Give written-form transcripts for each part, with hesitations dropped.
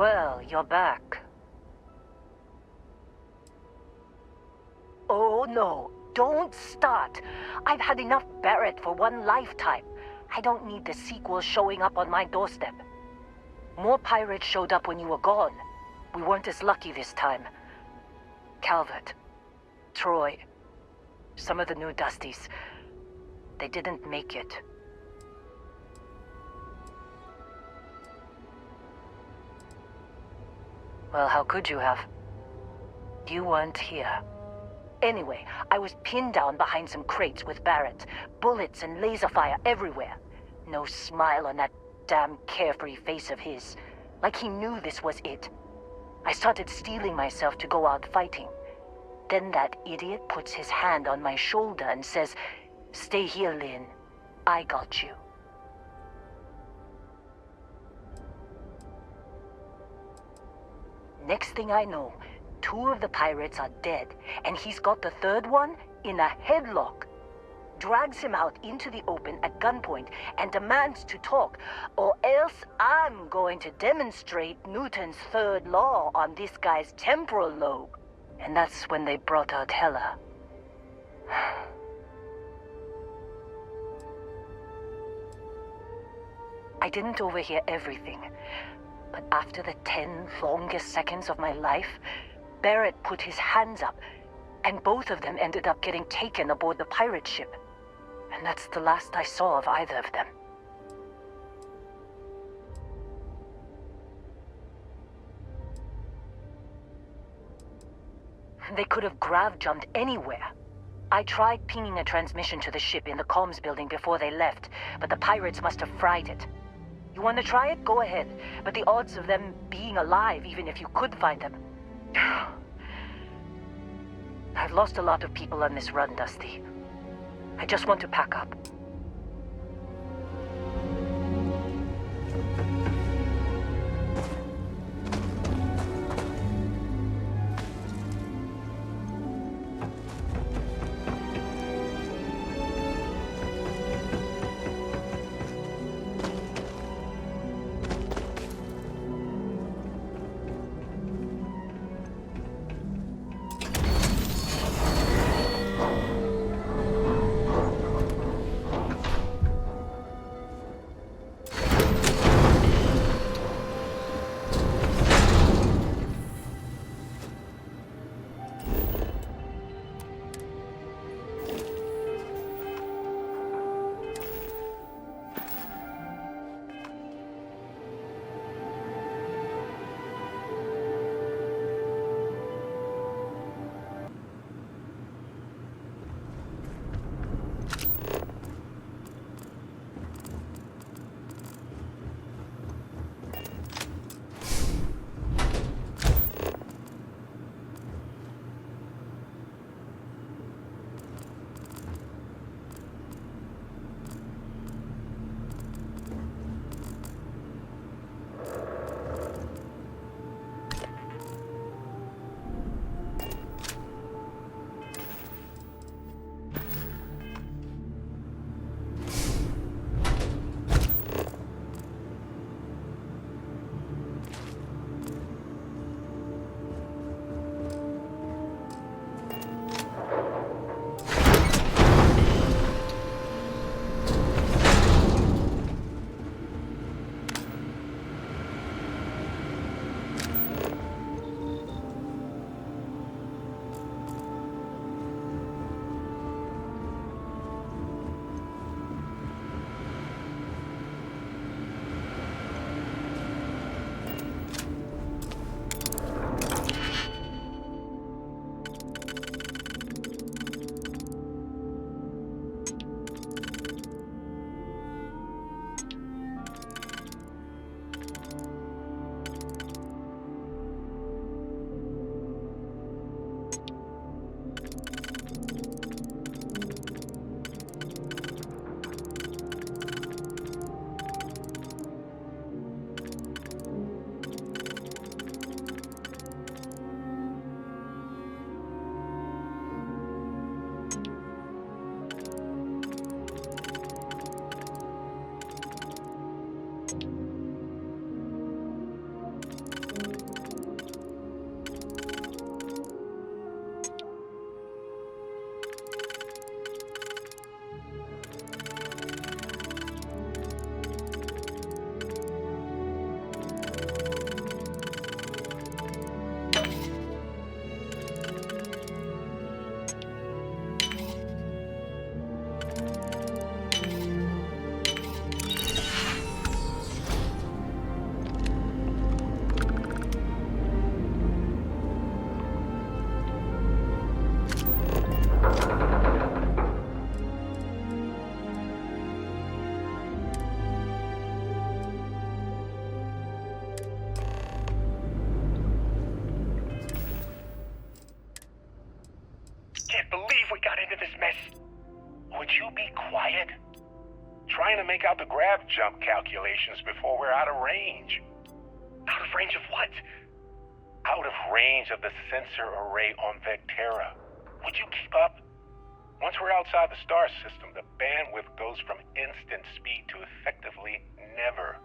Well, you're back. Oh no, don't start. I've had enough Barrett for one lifetime. I don't need the sequel showing up on my doorstep. More pirates showed up when you were gone. We weren't as lucky this time. Calvert, Troy, some of the new Dusties, they didn't make it. Well, how could you have? You weren't here. Anyway, I was pinned down behind some crates with Barrett. Bullets and laser fire everywhere. No smile on that damn carefree face of his. Like he knew this was it. I started steeling myself to go out fighting. Then that idiot puts his hand on my shoulder and says, "Stay here, Lynn. I got you." Next thing I know, 2 of the pirates are dead, and he's got the 3rd one in a headlock. Drags him out into the open at gunpoint and demands to talk, or else I'm going to demonstrate Newton's 3rd law on this guy's temporal lobe. And that's when they brought out Hela. I didn't overhear everything, but after the 10 longest seconds of my life, Barrett put his hands up, and both of them ended up getting taken aboard the pirate ship. And that's the last I saw of either of them. They could have grav-jumped anywhere. I tried pinging a transmission to the ship in the comms building before they left, but the pirates must have fried it. You want to try it? Go ahead. But the odds of them being alive, even if you could find them... I've lost a lot of people on this run, Dusty. I just want to pack up. can't believe we got into this mess. Would you be quiet? Trying to make out the grav jump calculations before we're out of range. Out of range of what? Out of range of the sensor array on Vectera. Would you keep up? Once we're outside the star system, the bandwidth goes from instant speed to effectively never.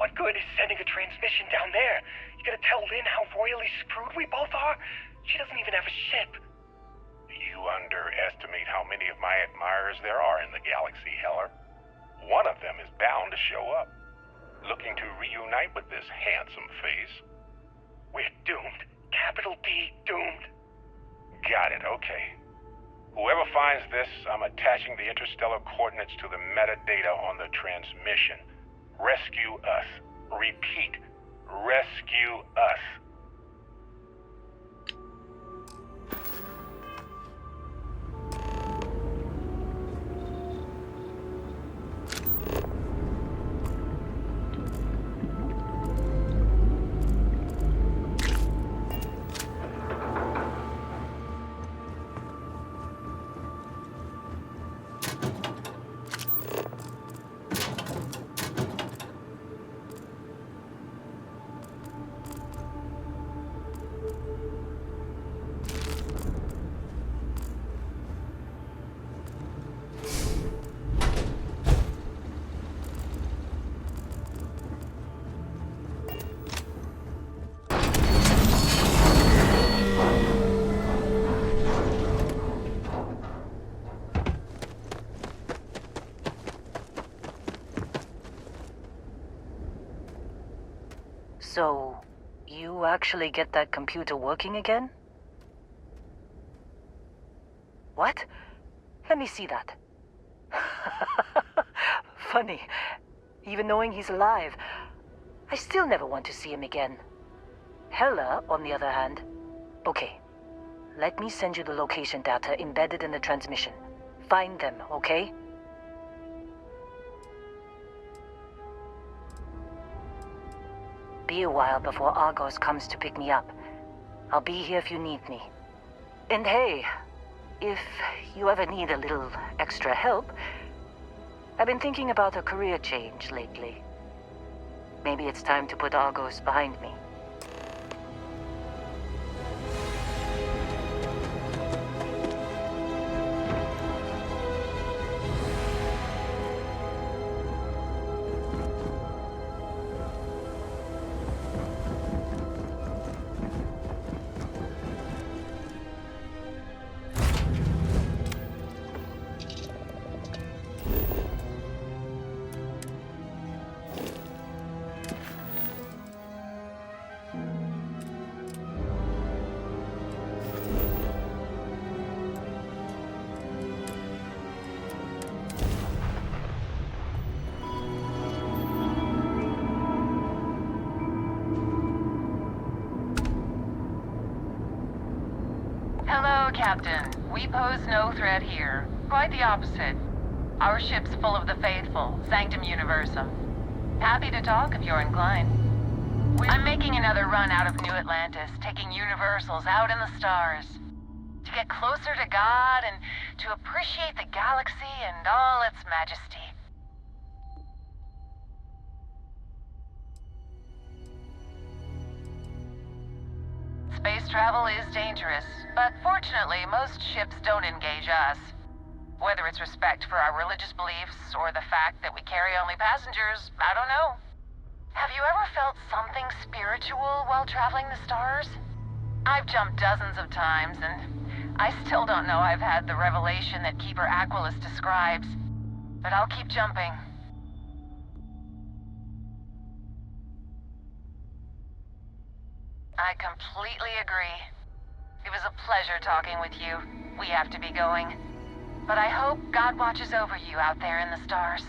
What good is sending a transmission down there? You gonna tell Lynn how royally screwed we both are? She doesn't even have a ship. You underestimate how many of my admirers there are in the galaxy, Heller. One of them is bound to show up, looking to reunite with this handsome face. We're doomed. Capital D, doomed. Got it, okay. Whoever finds this, I'm attaching the interstellar coordinates to the metadata on the transmission. Rescue us. Repeat, rescue us. So, you actually get that computer working again? What? Let me see that. Funny. Even knowing he's alive, I still never want to see him again. Hella, on the other hand. Okay. Let me send you the location data embedded in the transmission. Find them, okay? Be a while before Argos comes to pick me up. I'll be here if you need me. And hey, if you ever need a little extra help, I've been thinking about a career change lately. Maybe it's time to put Argos behind me. Hello, Captain. We pose no threat here. Quite the opposite. Our ship's full of the faithful, Sanctum Universum. Happy to talk if you're inclined. I'm making another run out of New Atlantis, taking Universals out in the stars. To get closer to God and to appreciate the galaxy and all its majesty. Space travel is dangerous, but fortunately, most ships don't engage us. Whether it's respect for our religious beliefs or the fact that we carry only passengers, I don't know. Have you ever felt something spiritual while traveling the stars? I've jumped dozens of times, and I still don't know I've had the revelation that Keeper Aquilus describes. But I'll keep jumping. I completely agree. It was a pleasure talking with you. We have to be going. But I hope God watches over you out there in the stars.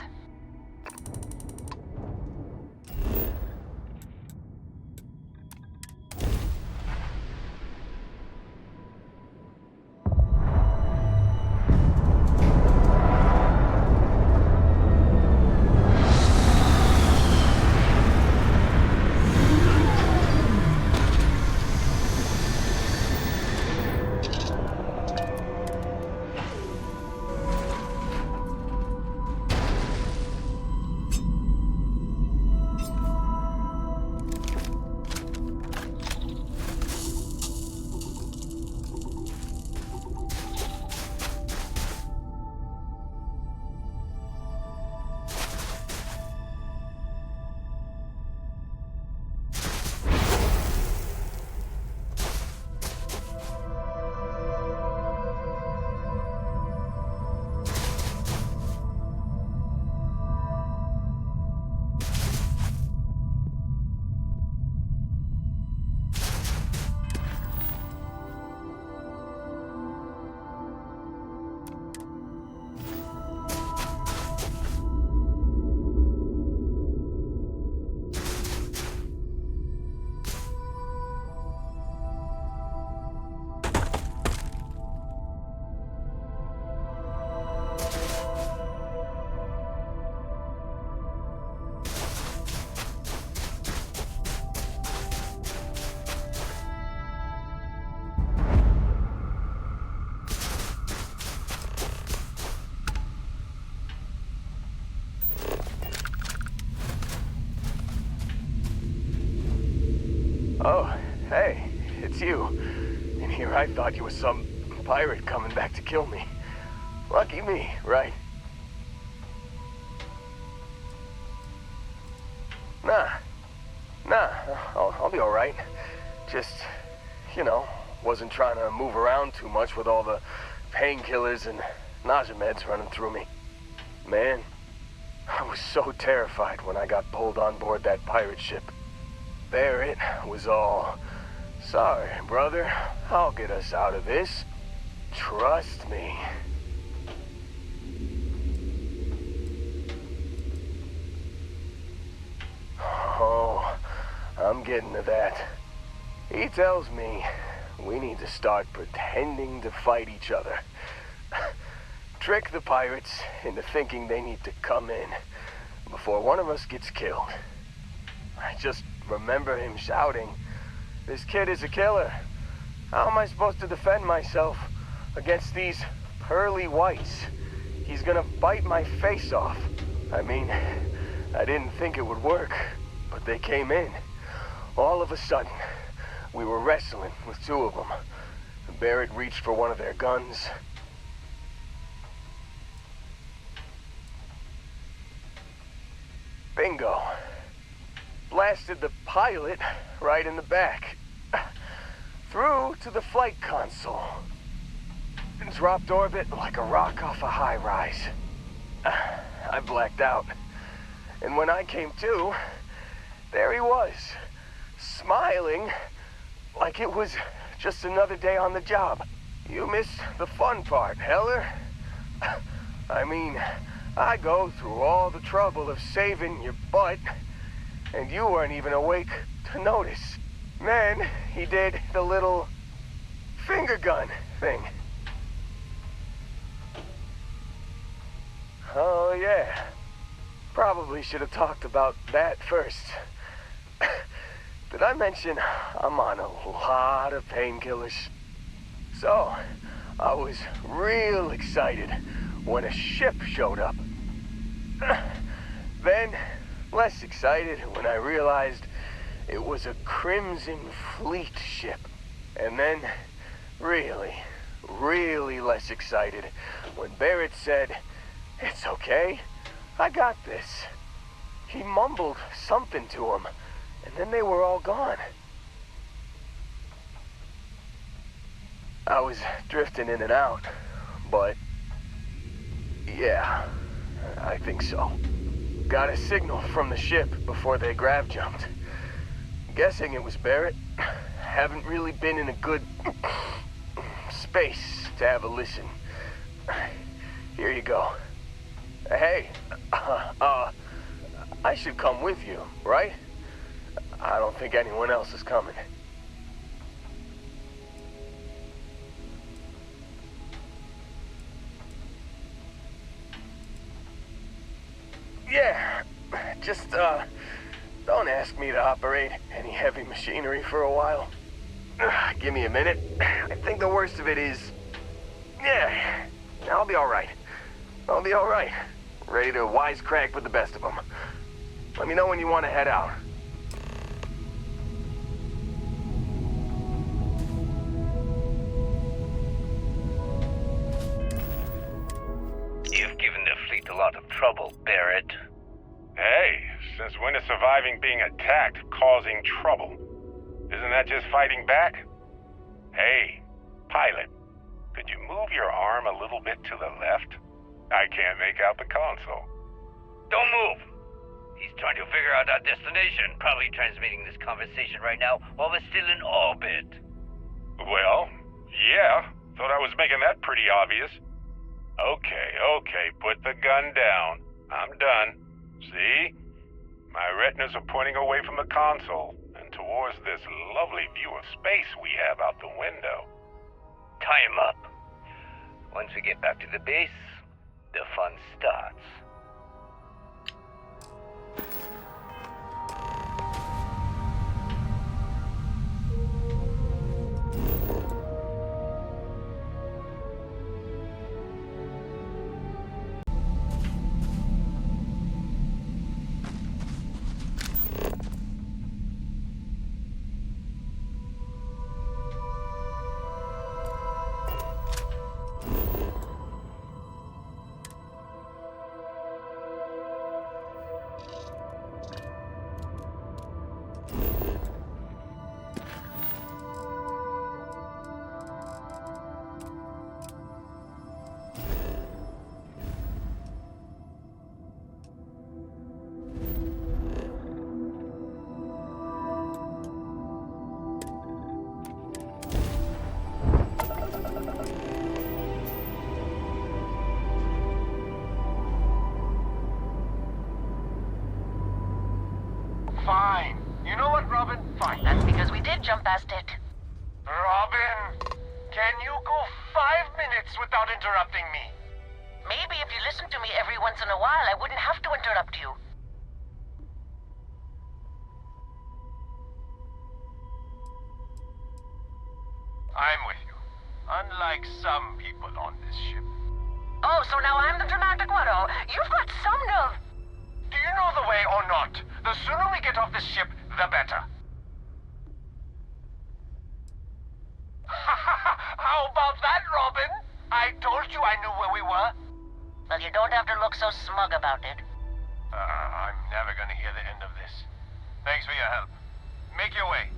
it's you. And here I thought you were some pirate coming back to kill me. Lucky me, right? Nah, I'll be alright. Just, wasn't trying to move around too much with all the painkillers and nausea meds running through me. Man, I was so terrified when I got pulled on board that pirate ship. Barrett was all, "Sorry, brother, I'll get us out of this. Trust me." Oh, I'm getting to that. He tells me we need to start pretending to fight each other. Trick the pirates into thinking they need to come in before one of us gets killed. I just remember him shouting, "This kid is a killer. How am I supposed to defend myself against these pearly whites? He's gonna bite my face off." I mean, I didn't think it would work, but they came in. All of a sudden, we were wrestling with two of them. Barrett reached for one of their guns. Bingo. Blasted the pilot right in the back. Through to the flight console. Dropped orbit like a rock off a high rise. I blacked out. And when I came to, there he was, smiling like it was just another day on the job. You missed the fun part, Heller. I mean, I go through all the trouble of saving your butt, and you weren't even awake to notice. Then he did the little finger gun thing. Oh yeah, probably should have talked about that first. Did I mention I'm on a lot of painkillers? So, I was real excited when a ship showed up. Then, less excited when I realized it was a Crimson Fleet ship. And then, really less excited when Barrett said, "It's okay, I got this." He mumbled something to him, and then they were all gone. I was drifting in and out, but yeah, I think so. Got a signal from the ship before they grav jumped. Guessing it was Barrett. Haven't really been in a good space to have a listen. Here you go. Hey, I should come with you, right? I don't think anyone else is coming. Yeah, just, don't ask me to operate any heavy machinery for a while. Give me a minute. I think the worst of it is... Yeah, I'll be alright. I'll be alright. Ready to wisecrack with the best of them. Let me know when you want to head out. You've given the fleet a lot of trouble, Barrett. Hey, since when is surviving being attacked causing trouble? Isn't that just fighting back? Hey, pilot, could you move your arm a little bit to the left? I can't make out the console. Don't move! He's trying to figure out our destination. Probably transmitting this conversation right now while we're still in orbit. Well, yeah. Thought I was making that pretty obvious. Okay, put the gun down. I'm done. See? My retinas are pointing away from the console and towards this lovely view of space we have out the window. Tie him up. Once we get back to the base, the fun starts. jump past it. Robin, can you go 5 minutes without interrupting me? Maybe if you listen to me every once in a while, I wouldn't have to interrupt you. I'm with you. Unlike some people on this ship. Oh, so now I'm the dramatic one, oh? You've got some nerve. Do you know the way or not? The sooner we get off this ship, the better. How about that, Robin? I told you I knew where we were. Well, you don't have to look so smug about it. I'm never gonna hear the end of this. Thanks for your help. Make your way.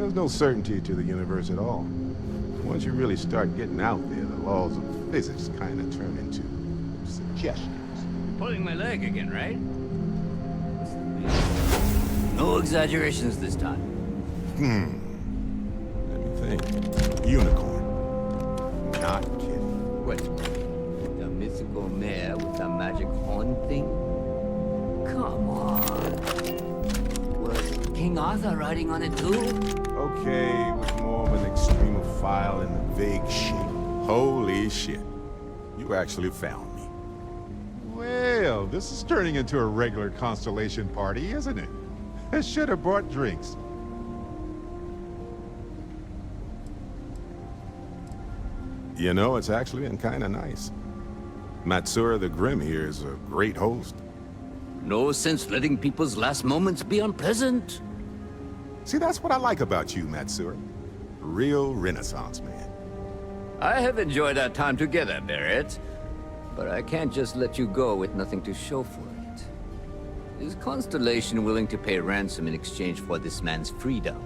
There's no certainty to the universe at all. Once you really start getting out there, the laws of physics kind of turn into suggestions. Pulling my leg again, right? No exaggerations this time. Let me think. Unicorn. Not kidding. What? The mythical mare with the magic horn thing? Come on. Was King Arthur riding on it too? Okay, it was more of an extremophile in the vague shape. Holy shit. You actually found me. Well, this is turning into a regular Constellation party, isn't it? I should have brought drinks. You know, it's actually been kind of nice. Matsura the Grim here is a great host. No sense letting people's last moments be unpleasant. See, that's what I like about you, Matsura. Real Renaissance man. I have enjoyed our time together, Barrett. But I can't just let you go with nothing to show for it. Is Constellation willing to pay ransom in exchange for this man's freedom?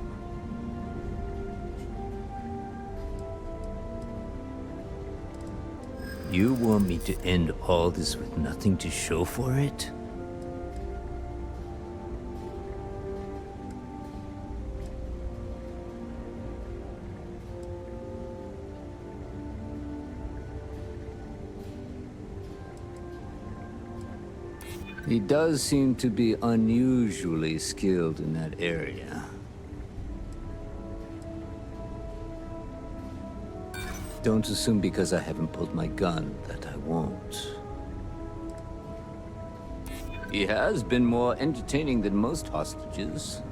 You want me to end all this with nothing to show for it? He does seem to be unusually skilled in that area. Don't assume because I haven't pulled my gun that I won't. He has been more entertaining than most hostages.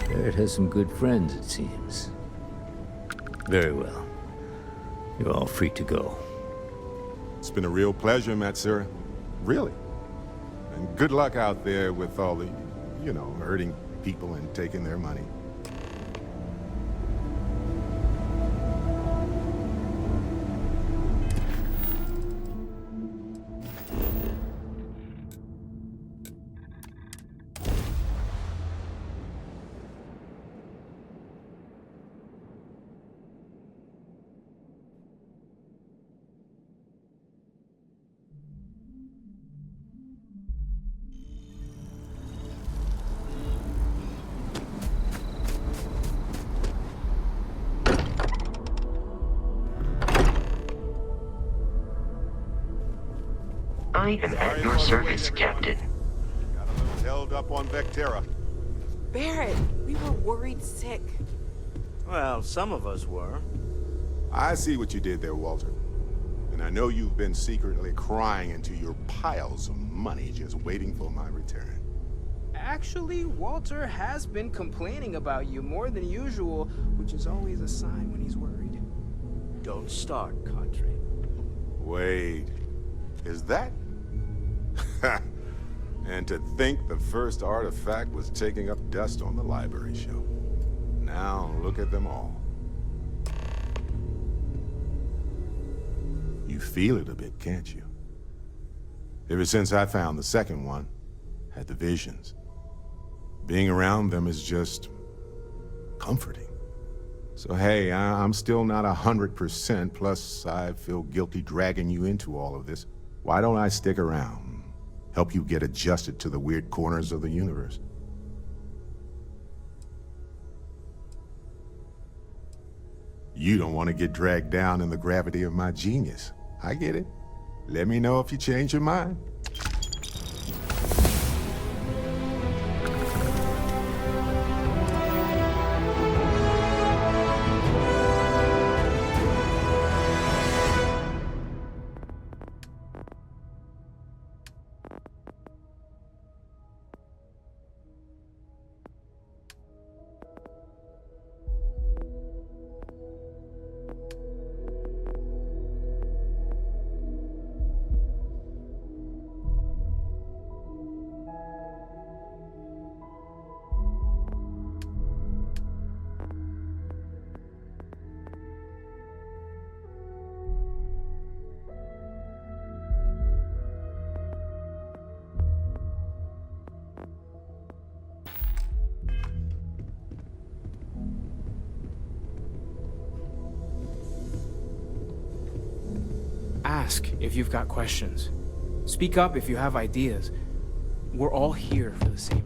Barrett has some good friends, it seems. Very well. You're all free to go. It's been a real pleasure, Matsura. Really. And good luck out there with all the, you know, hurting people and taking their money. I am at your service, Captain. Got a little held up on Vectera. Barrett, we were worried sick. Well, some of us were. I see what you did there, Walter. And I know you've been secretly crying into your piles of money just waiting for my return. Actually, Walter has been complaining about you more than usual, which is always a sign when he's worried. Don't start, Cadre. Wait, is that? And to think the first artifact was taking up dust on the library shelf. Now look at them all. You feel it a bit, can't you? Ever since I found the second one, had the visions. Being around them is just comforting. So hey, I'm still not 100%, plus I feel guilty dragging you into all of this. Why don't I stick around? Help you get adjusted to the weird corners of the universe. You don't want to get dragged down in the gravity of my genius. I get it. Let me know if you change your mind. Ask if you've got questions. Speak up if you have ideas. We're all here for the same